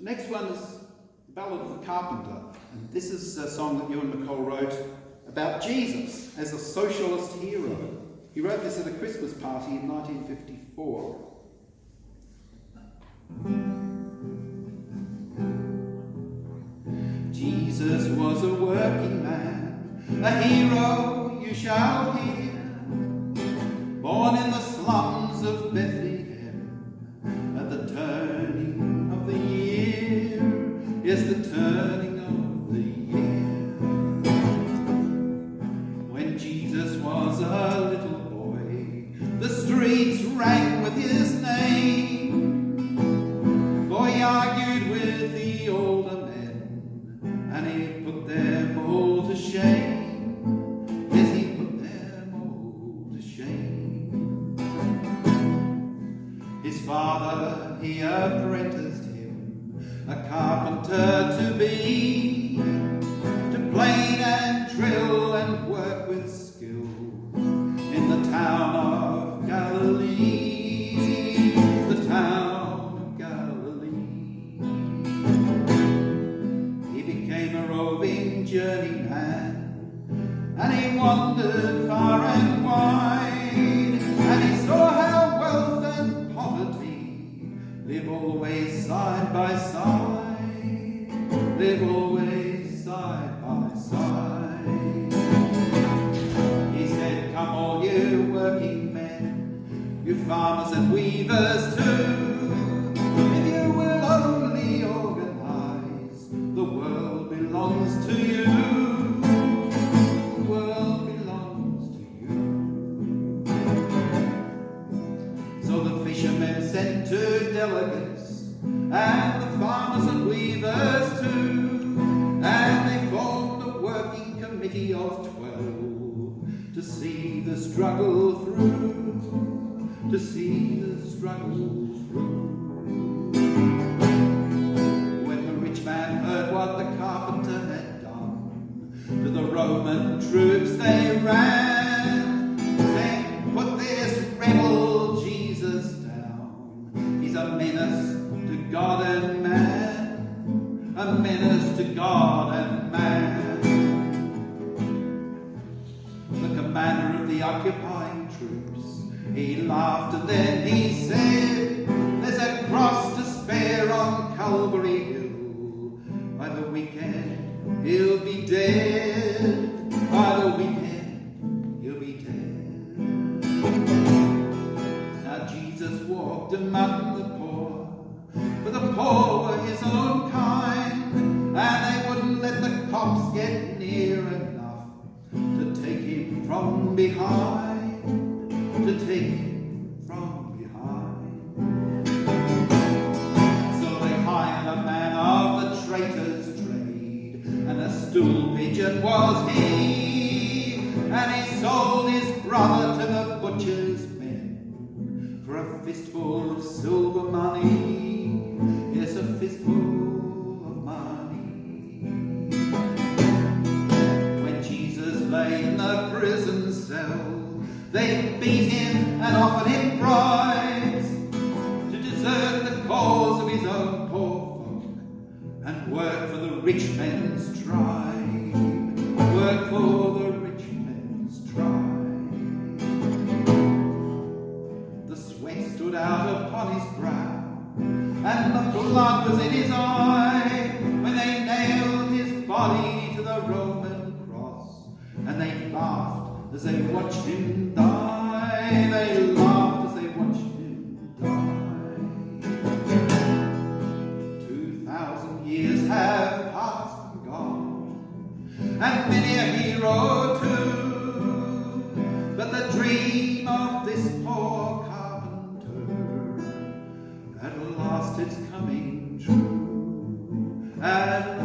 The next one is Ballad of the Carpenter. And this is a song that Ewan MacColl wrote about Jesus as a socialist hero. He wrote this at a Christmas party in 1954. Jesus was a working man, a hero you shall hear, born in the slums of Bethlehem at the turning of the year, yes, the turning of the year. When Jesus was a little boy, the streets rang with his name, for he argued with the older men, and he put them all to shame. Yes, he put them all to shame. His father, he apprenticed him a carpenter to be, to plane and drill and work with skill in the town of Galilee, the town of Galilee. He became a roving journeyman, and he wandered far and wide, and he saw how wealth and poverty live always side by side, live always side by side. He said, come all you working men, you farmers and weavers too, if you will only organize, the world belongs to you. The world belongs to you. So the fishermen sent 2 delegates, and the farmers and weavers too, and they formed a working committee of 12 to see the struggle through, to see the struggle through. When the rich man heard what the carpenter had done, to the Roman troops they ran, saying, put this rebel Jesus down. He's a menace to God and man, a menace to God and man. The commander of the occupying troops, he laughed and then he said, there's a cross to spare on Calvary Hill. By the weekend he'll be dead, by the weekend he'll be dead. Now Jesus walked among the poor, for the poor were his own kind, and they wouldn't let the cops get near enough to take him from behind, to take him from behind. So they hired a man of the traitor's trade, and a stool pigeon was he, and he sold his brother to the butcher's men for a fistful of silver money, yes, a fistful of money. When Jesus lay in the prison cell, they beat him and offered him bribes to desert the cause of his own poor folk and work for the rich men's tribe, work for the rich men's tribe. The sweat stood out upon his brow, and the blood was in his eye, when they nailed his body to the Roman cross, and they laughed as they watched him die, they laughed as they watched him die. 2,000 years have passed and gone, and many a hero too, but the dream of this poor carpenter, at last it's coming true, at